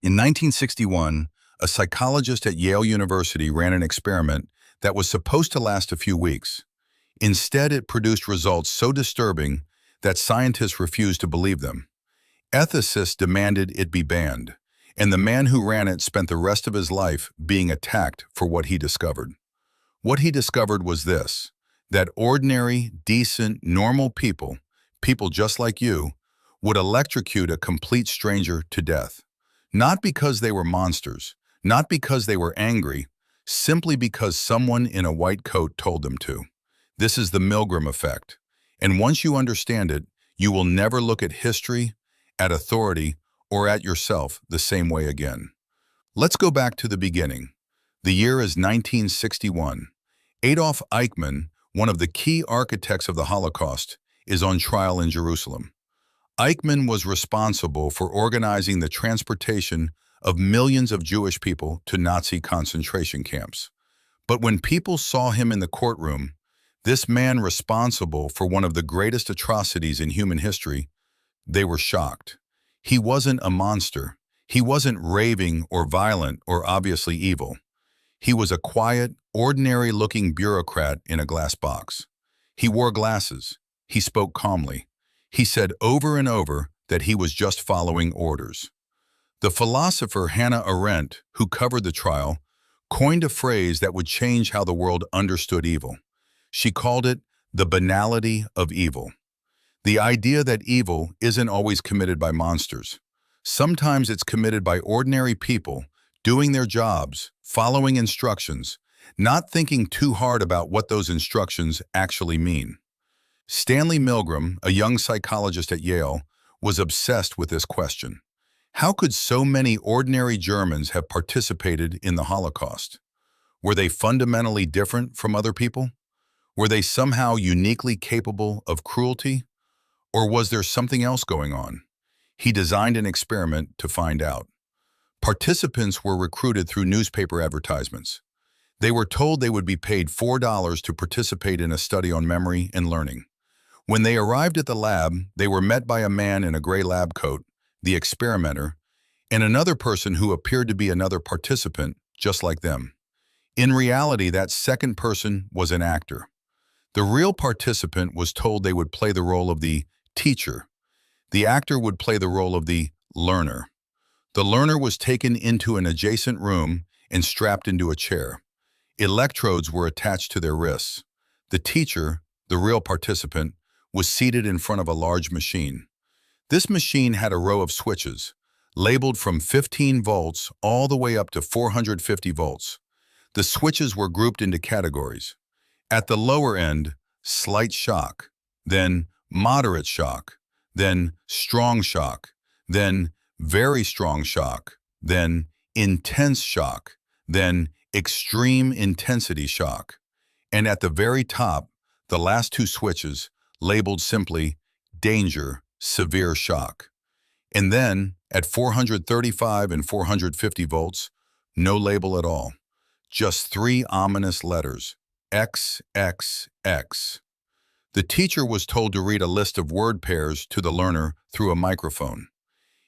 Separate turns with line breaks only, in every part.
In 1961, a psychologist at Yale University ran an experiment that was supposed to last a few weeks. Instead, it produced results so disturbing that scientists refused to believe them. Ethicists demanded it be banned, and the man who ran it spent the rest of his life being attacked for what he discovered. What he discovered was this: that ordinary, decent, normal people, people just like you, would electrocute a complete stranger to death. Not because they were monsters, not because they were angry, simply because someone in a white coat told them to. This is the Milgram Effect, and once you understand it, you will never look at history, at authority, or at yourself the same way again. Let's go back to the beginning. The year is 1961. Adolf Eichmann, one of the key architects of the Holocaust, is on trial in Jerusalem. Eichmann was responsible for organizing the transportation of millions of Jewish people to Nazi concentration camps. But when people saw him in the courtroom, this man responsible for one of the greatest atrocities in human history, they were shocked. He wasn't a monster. He wasn't raving or violent or obviously evil. He was a quiet, ordinary-looking bureaucrat in a glass box. He wore glasses. He spoke calmly. He said over and over that he was just following orders. The philosopher Hannah Arendt, who covered the trial, coined a phrase that would change how the world understood evil. She called it the banality of evil. The idea that evil isn't always committed by monsters. Sometimes it's committed by ordinary people doing their jobs, following instructions, not thinking too hard about what those instructions actually mean. Stanley Milgram, a young psychologist at Yale, was obsessed with this question. How could so many ordinary Germans have participated in the Holocaust? Were they fundamentally different from other people? Were they somehow uniquely capable of cruelty? Or was there something else going on? He designed an experiment to find out. Participants were recruited through newspaper advertisements. They were told they would be paid $4 to participate in a study on memory and learning. When they arrived at the lab, they were met by a man in a gray lab coat, the experimenter, and another person who appeared to be another participant, just like them. In reality, that second person was an actor. The real participant was told they would play the role of the teacher. The actor would play the role of the learner. The learner was taken into an adjacent room and strapped into a chair. Electrodes were attached to their wrists. The teacher, the real participant, was seated in front of a large machine. This machine had a row of switches, labeled from 15 volts all the way up to 450 volts. The switches were grouped into categories. At the lower end, slight shock, then moderate shock, then strong shock, then very strong shock, then intense shock, then extreme intensity shock. And at the very top, the last two switches labeled simply danger, severe shock. And then, at 435 and 450 volts, no label at all. Just three ominous letters, X, X, X. The teacher was told to read a list of word pairs to the learner through a microphone.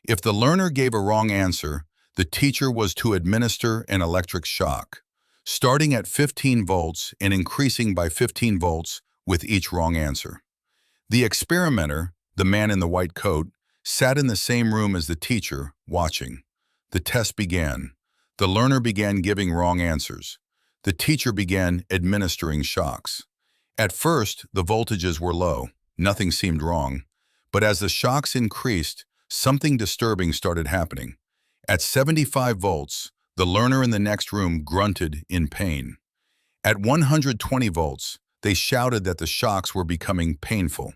If the learner gave a wrong answer, the teacher was to administer an electric shock, starting at 15 volts and increasing by 15 volts with each wrong answer. The experimenter, the man in the white coat, sat in the same room as the teacher, watching. The test began. The learner began giving wrong answers. The teacher began administering shocks. At first, the voltages were low. Nothing seemed wrong. But as the shocks increased, something disturbing started happening. At 75 volts, the learner in the next room grunted in pain. At 120 volts, they shouted that the shocks were becoming painful.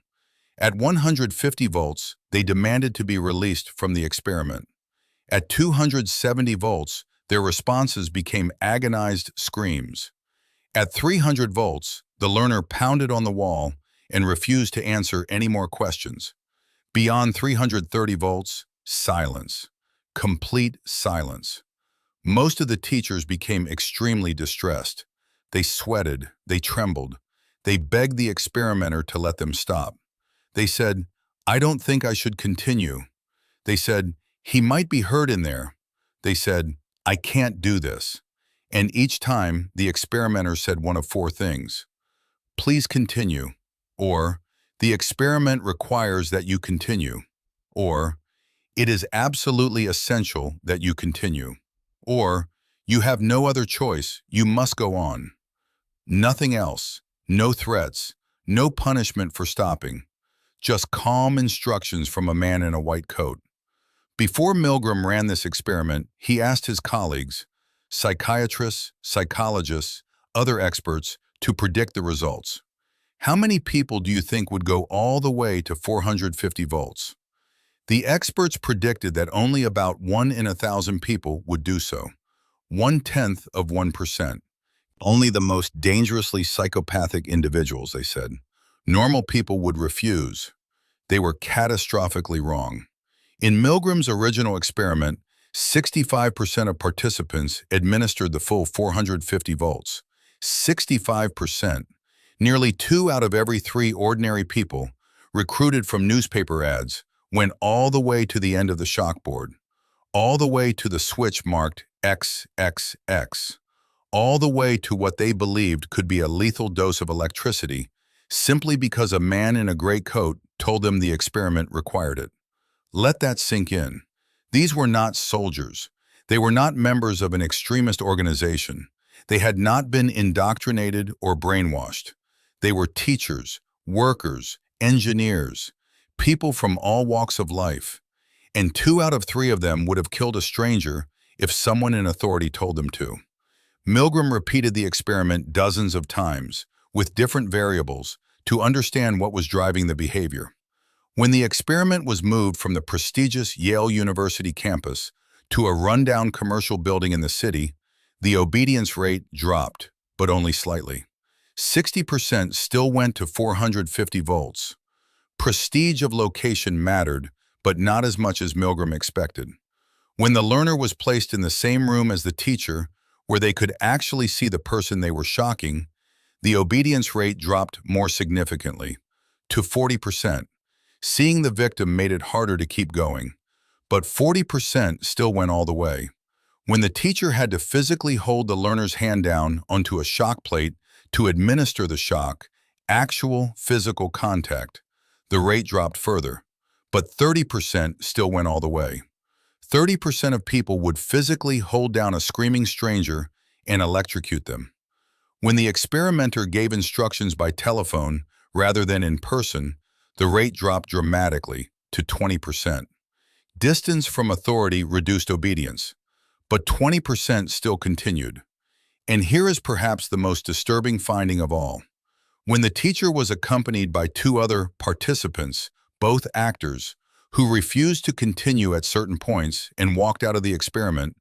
At 150 volts, they demanded to be released from the experiment. At 270 volts, their responses became agonized screams. At 300 volts, the learner pounded on the wall and refused to answer any more questions. Beyond 330 volts, silence. Complete silence. Most of the teachers became extremely distressed. They sweated, they trembled. They begged the experimenter to let them stop. They said, "I don't think I should continue." They said, "He might be hurt in there." They said, "I can't do this." And each time, the experimenter said one of four things: "Please continue," or "The experiment requires that you continue," or "It is absolutely essential that you continue," or "You have no other choice, you must go on." Nothing else, no threats, no punishment for stopping, just calm instructions from a man in a white coat. Before Milgram ran this experiment, he asked his colleagues, psychiatrists, psychologists, other experts, to predict the results. How many people do you think would go all the way to 450 volts? The experts predicted that only about 1 in 1,000 people would do so, 1/10 of 1%. Only the most dangerously psychopathic individuals, they said. Normal people would refuse. They were catastrophically wrong. In Milgram's original experiment, 65% of participants administered the full 450 volts. 65%. Nearly 2 out of every 3 ordinary people, recruited from newspaper ads, went all the way to the end of the shockboard, all the way to the switch marked XXX, all the way to what they believed could be a lethal dose of electricity, simply because a man in a gray coat told them the experiment required it. Let that sink in. These were not soldiers. They were not members of an extremist organization. They had not been indoctrinated or brainwashed. They were teachers, workers, engineers, people from all walks of life. And 2 out of 3 of them would have killed a stranger if someone in authority told them to. Milgram repeated the experiment dozens of times, with different variables, to understand what was driving the behavior. When the experiment was moved from the prestigious Yale University campus to a rundown commercial building in the city, the obedience rate dropped, but only slightly. 60% still went to 450 volts. Prestige of location mattered, but not as much as Milgram expected. When the learner was placed in the same room as the teacher, where they could actually see the person they were shocking, the obedience rate dropped more significantly, to 40%. Seeing the victim made it harder to keep going, but 40% still went all the way. When the teacher had to physically hold the learner's hand down onto a shock plate to administer the shock, actual physical contact, the rate dropped further, but 30% still went all the way. 30% of people would physically hold down a screaming stranger and electrocute them. When the experimenter gave instructions by telephone rather than in person, the rate dropped dramatically to 20%. Distance from authority reduced obedience, but 20% still continued. And here is perhaps the most disturbing finding of all. When the teacher was accompanied by 2 other participants, both actors, who refused to continue at certain points and walked out of the experiment,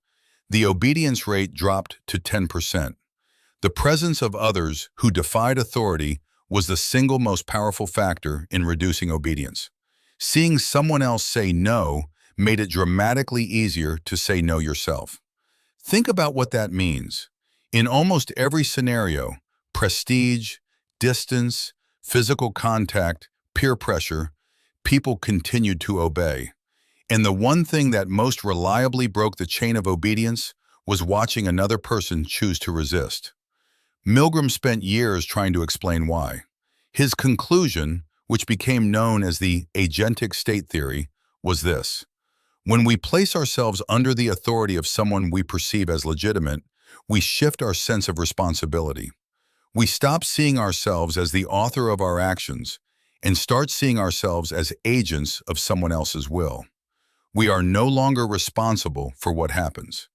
the obedience rate dropped to 10%. The presence of others who defied authority was the single most powerful factor in reducing obedience. Seeing someone else say no made it dramatically easier to say no yourself. Think about what that means. In almost every scenario, prestige, distance, physical contact, peer pressure, people continued to obey. And the one thing that most reliably broke the chain of obedience was watching another person choose to resist. Milgram spent years trying to explain why. His conclusion, which became known as the agentic state theory, was this: when we place ourselves under the authority of someone we perceive as legitimate, we shift our sense of responsibility. We stop seeing ourselves as the author of our actions and start seeing ourselves as agents of someone else's will. We are no longer responsible for what happens.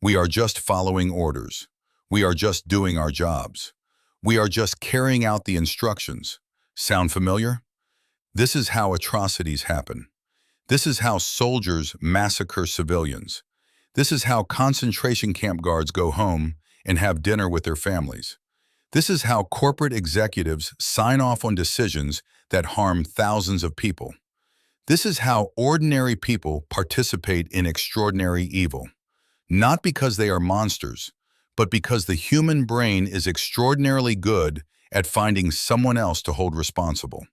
We are just following orders. We are just doing our jobs. We are just carrying out the instructions. Sound familiar? This is how atrocities happen. This is how soldiers massacre civilians. This is how concentration camp guards go home and have dinner with their families. This is how corporate executives sign off on decisions that harm thousands of people. This is how ordinary people participate in extraordinary evil, not because they are monsters, but because the human brain is extraordinarily good at finding someone else to hold responsible.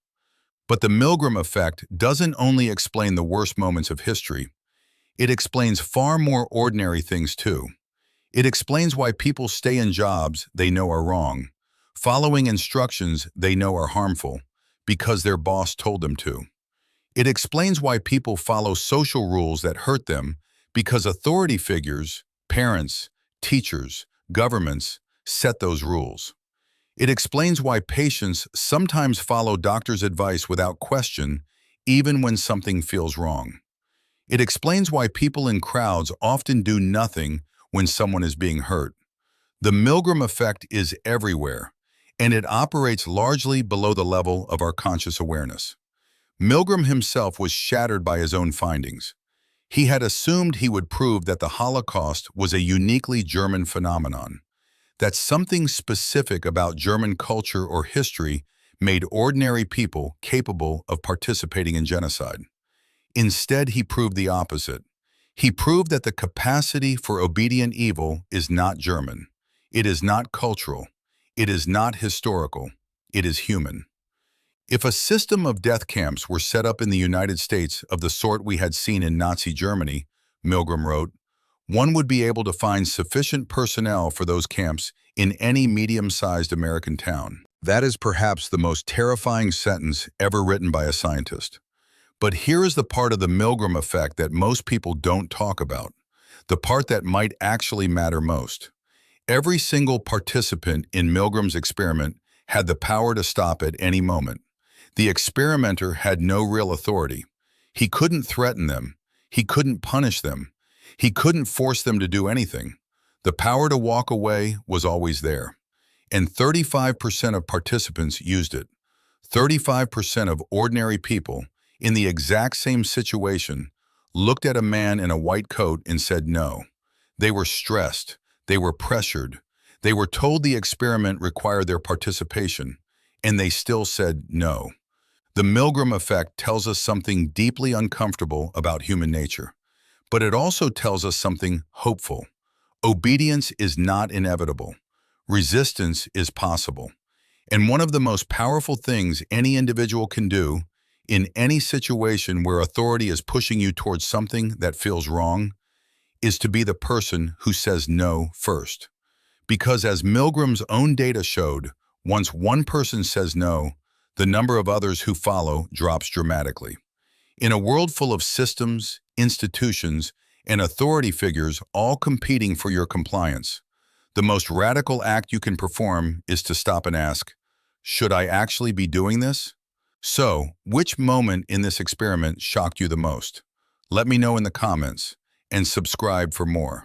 But the Milgram effect doesn't only explain the worst moments of history, It explains far more ordinary things too. It explains why people stay in jobs they know are wrong, following instructions they know are harmful, because their boss told them to. It explains why people follow social rules that hurt them because authority figures, parents, teachers, governments, set those rules. It explains why patients sometimes follow doctors' advice without question, even when something feels wrong. It explains why people in crowds often do nothing when someone is being hurt. The Milgram effect is everywhere, and it operates largely below the level of our conscious awareness. Milgram himself was shattered by his own findings. He had assumed he would prove that the Holocaust was a uniquely German phenomenon, that something specific about German culture or history made ordinary people capable of participating in genocide. Instead, he proved the opposite. He proved that the capacity for obedient evil is not German. It is not cultural. It is not historical. It is human. If a system of death camps were set up in the United States of the sort we had seen in Nazi Germany, Milgram wrote, one would be able to find sufficient personnel for those camps in any medium-sized American town. That is perhaps the most terrifying sentence ever written by a scientist. But here is the part of the Milgram effect that most people don't talk about, the part that might actually matter most. Every single participant in Milgram's experiment had the power to stop at any moment. The experimenter had no real authority. He couldn't threaten them. He couldn't punish them. He couldn't force them to do anything. The power to walk away was always there. And 35% of participants used it. 35% of ordinary people, in the exact same situation, looked at a man in a white coat and said no. They were stressed. They were pressured. They were told the experiment required their participation, and they still said no. The Milgram effect tells us something deeply uncomfortable about human nature, but it also tells us something hopeful. Obedience is not inevitable. Resistance is possible. And one of the most powerful things any individual can do in any situation where authority is pushing you towards something that feels wrong is to be the person who says no first. Because as Milgram's own data showed, once one person says no, the number of others who follow drops dramatically. In a world full of systems, institutions, and authority figures all competing for your compliance, the most radical act you can perform is to stop and ask, should I actually be doing this? So, which moment in this experiment shocked you the most? Let me know in the comments, and subscribe for more.